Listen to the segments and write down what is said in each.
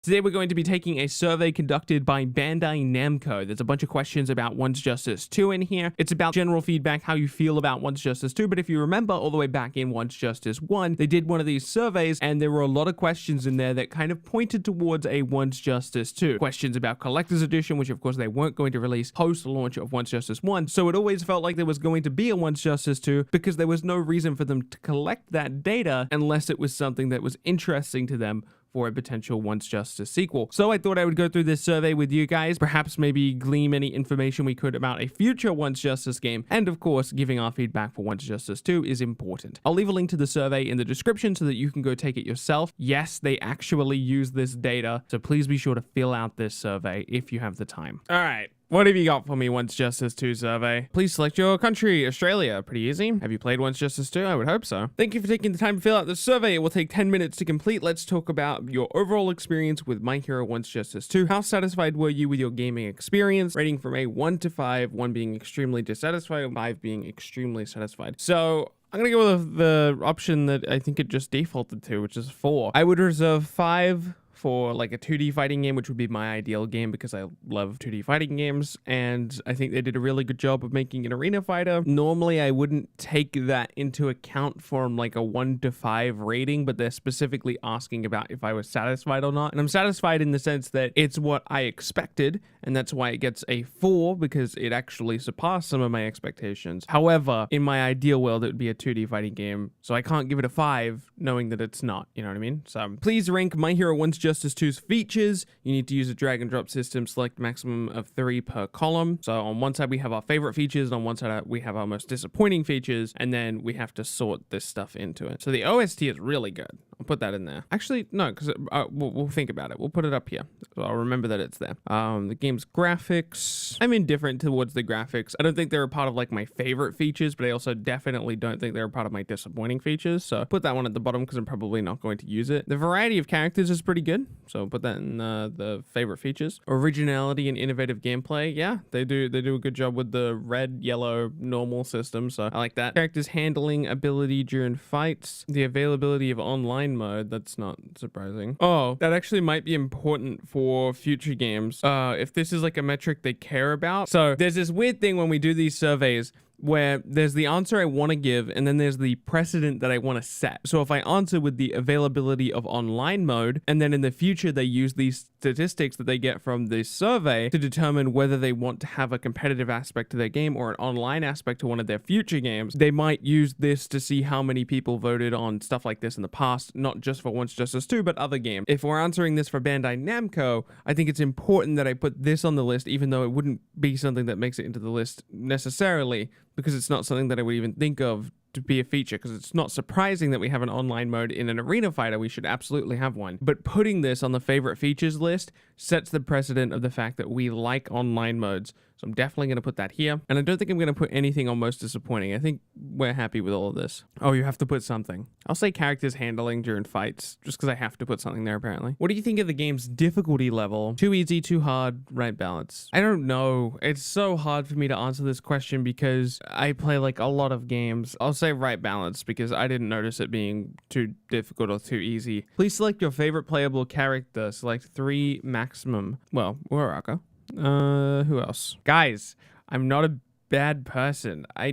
Today we're going to be taking a survey conducted by Bandai Namco. There's a bunch of questions about Once Justice 2 in here. It's about general feedback, how you feel about Once Justice 2, but if you remember all the way back in Once Justice 1, they did one of these surveys and there were a lot of questions in there that kind of pointed towards a Once Justice 2. Questions about Collector's Edition, which of course they weren't going to release post-launch of Once Justice 1, so it always felt like there was going to be a Once Justice 2 because there was no reason for them to collect that data unless it was something that was interesting to them for a potential Once Justice sequel. So I thought I would go through this survey with you guys, perhaps maybe glean any information we could about a future Once Justice game, and of course, giving our feedback for Once Justice 2 is important. I'll leave a link to the survey in the description so that you can go take it yourself. Yes, they actually use this data, so please be sure to fill out this survey if you have the time. All right. What have you got for me, Once Justice 2 survey? Please select your country, Australia. Pretty easy. Have you played Once Justice 2? I would hope so. Thank you for taking the time to fill out the survey. It will take 10 minutes to complete. Let's talk about your overall experience with My Hero Once Justice 2. How satisfied were you with your gaming experience? Rating from a 1 to 5, 1 being extremely dissatisfied, and 5 being extremely satisfied. So I'm gonna go with the option that I think it just defaulted to, which is 4. I would reserve 5 for like a 2D fighting game, which would be my ideal game because I love 2D fighting games, and I think they did a really good job of making an arena fighter. Normally I wouldn't take that into account from like a 1 to 5 rating, but they're specifically asking about if I was satisfied or not, and I'm satisfied in the sense that it's what I expected, and that's why it gets a 4, because it actually surpassed some of my expectations. However, in my ideal world it would be a 2D fighting game, so I can't give it a 5 knowing that it's not, you know what I mean? So please rank My Hero Once Justice 2's features. You need to use a drag and drop system, select maximum of 3 per column. So on one side we have our favorite features, and on one side we have our most disappointing features, and then we have to sort this stuff into it. So the OST is really good. I'll put that in there. Actually, no, because we'll think about it. We'll put it up here. So I'll remember that it's there. The game's graphics. I'm indifferent towards the graphics. I don't think they're a part of like my favorite features, but I also definitely don't think they're a part of my disappointing features. So put that one at the bottom because I'm probably not going to use it. The variety of characters is pretty good. So put that in the favorite features. Originality and innovative gameplay. Yeah, they do a good job with the red, yellow, normal system. So I like that. Characters handling ability during fights. The availability of online mode. That's not surprising. Oh, that actually might be important for future games. If this is like a metric they care about. So there's this weird thing when we do these surveys where there's the answer I want to give and then there's the precedent that I want to set. So if I answer with the availability of online mode, and then in the future they use these statistics that they get from this survey to determine whether they want to have a competitive aspect to their game or an online aspect to one of their future games, they might use this to see how many people voted on stuff like this in the past, not just for Once Justice 2, but other games. If we're answering this for Bandai Namco, I think it's important that I put this on the list, even though it wouldn't be something that makes it into the list necessarily, because it's not something that I would even think of to be a feature, because it's not surprising that we have an online mode in an arena fighter. We should absolutely have one. But putting this on the favorite features list sets the precedent of the fact that we like online modes. So I'm definitely going to put that here. And I don't think I'm going to put anything on most disappointing. I think we're happy with all of this. Oh, you have to put something. I'll say characters handling during fights, just because I have to put something there apparently. What do you think of the game's difficulty level? Too easy, too hard, right balance? I don't know. It's so hard for me to answer this question because I play like a lot of games. I'll say right balance because I didn't notice it being too difficult or too easy. Please select your favorite playable character. Select 3 maximum. Well, Uraraka. Who else? Guys, I'm not a bad person. No,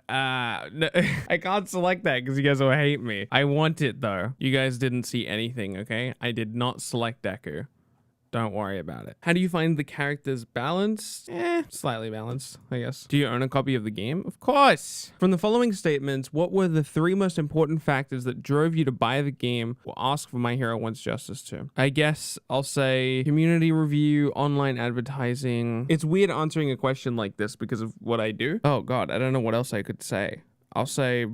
I can't select that because you guys will hate me. I want it though. You guys didn't see anything, okay? I did not select Deku. Don't worry about it. How do you find the characters balanced? Slightly balanced, I guess. Do you own a copy of the game? Of course. From the following statements, what were the 3 most important factors that drove you to buy the game or ask for My Hero Once Justice 2? I guess I'll say community review, online advertising. It's weird answering a question like this because of what I do. Oh God, I don't know what else I could say. I'll say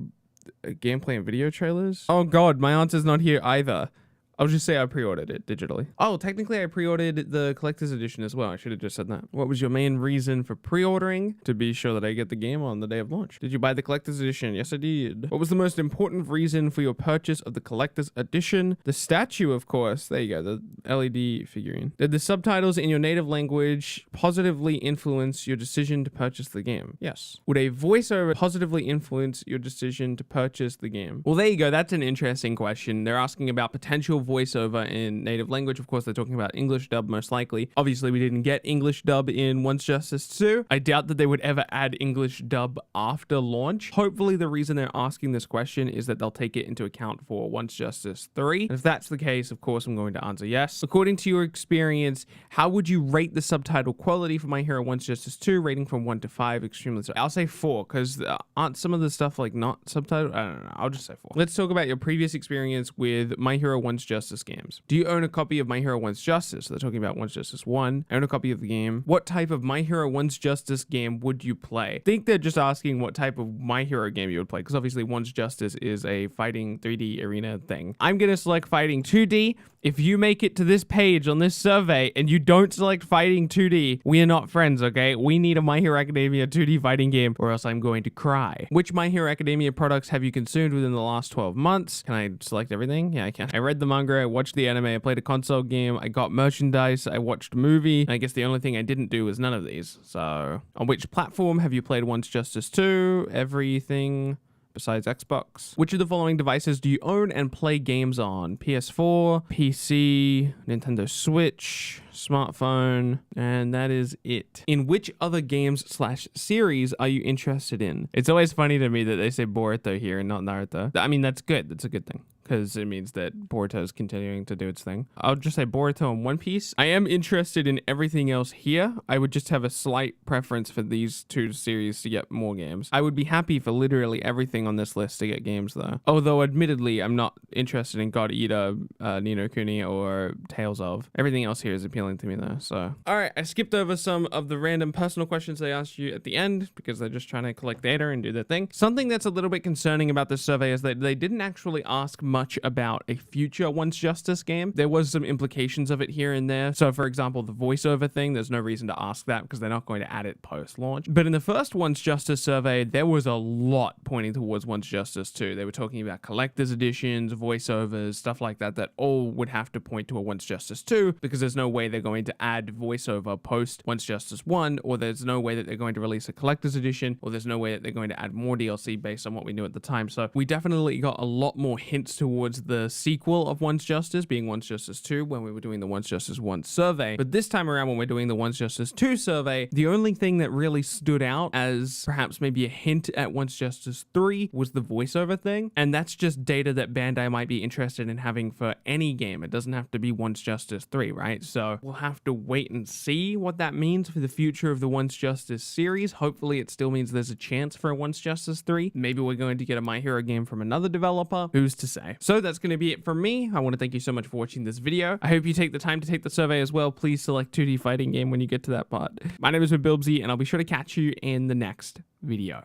gameplay and video trailers. Oh God, my answer's not here either. I'll just say I pre-ordered it digitally. Oh, technically I pre-ordered the collector's edition as well. I should have just said that. What was your main reason for pre-ordering? To be sure that I get the game on the day of launch. Did you buy the collector's edition? Yes, I did. What was the most important reason for your purchase of the collector's edition? The statue, of course. There you go, the LED figurine. Did the subtitles in your native language positively influence your decision to purchase the game? Yes. Would a voiceover positively influence your decision to purchase the game? Well, there you go. That's an interesting question. They're asking about potential voiceover in native language. Of course, they're talking about English dub most likely. Obviously, we didn't get English dub in Once Justice 2. I doubt that they would ever add English dub after launch. Hopefully, the reason they're asking this question is that they'll take it into account for Once Justice 3. And if that's the case, of course, I'm going to answer yes. According to your experience, how would you rate the subtitle quality for My Hero Once Justice 2? Rating from 1 to 5, extremely. I'll say 4, because aren't some of the stuff like not subtitled? I don't know. I'll just say 4. Let's talk about your previous experience with My Hero Once Justice games. Do you own a copy of My Hero Once Justice? So they're talking about Once Justice 1. Own a copy of the game. What type of My Hero Once Justice game would you play? I think they're just asking what type of My Hero game you would play, because obviously Once Justice is a fighting 3D arena thing. I'm going to select fighting 2D. If you make it to this page on this survey and you don't select fighting 2D, we are not friends, okay? We need a My Hero Academia 2D fighting game or else I'm going to cry. Which My Hero Academia products have you consumed within the last 12 months? Can I select everything? Yeah, I can. I read the manga, I watched the anime, I played a console game, I got merchandise, I watched a movie. I guess the only thing I didn't do was none of these. So, on which platform have you played Once Justice 2? Everything besides Xbox. Which of the following devices do you own and play games on? PS4, PC, Nintendo Switch, smartphone, and that is it. In which other games / series are you interested in? It's always funny to me that they say Boruto here and not Naruto. I mean, that's good. That's a good thing, because it means that Boruto is continuing to do its thing. I'll just say Boruto and One Piece. I am interested in everything else here. I would just have a slight preference for these two series to get more games. I would be happy for literally everything on this list to get games though. Although admittedly, I'm not interested in God Eater, Ni no Kuni, or Tales of. Everything else here is appealing to me though, so. All right, I skipped over some of the random personal questions they asked you at the end because they're just trying to collect data and do their thing. Something that's a little bit concerning about this survey is that they didn't actually ask much about a future Once Justice game. There was some implications of it here and there. So for example, the voiceover thing, there's no reason to ask that because they're not going to add it post-launch. But in the first Once Justice survey, there was a lot pointing towards Once Justice 2. They were talking about collector's editions, voiceovers, stuff like that, that all would have to point to a Once Justice 2 because there's no way they're going to add voiceover post Once Justice 1, or there's no way that they're going to release a collector's edition, or there's no way that they're going to add more DLC based on what we knew at the time. So we definitely got a lot more hints towards the sequel of Once Justice being Once Justice 2 when we were doing the Once Justice 1 survey. But this time around when we're doing the Once Justice 2 survey, the only thing that really stood out as perhaps maybe a hint at Once Justice 3 was the voiceover thing. And that's just data that Bandai might be interested in having for any game. It doesn't have to be Once Justice 3, right? So we'll have to wait and see what that means for the future of the Once Justice series. Hopefully it still means there's a chance for a Once Justice 3. Maybe we're going to get a My Hero game from another developer. Who's to say? So that's going to be it from me. I want to thank you so much for watching this video. I hope you take the time to take the survey as well. Please select 2D fighting game when you get to that part. My name is Bilbsy, and I'll be sure to catch you in the next video.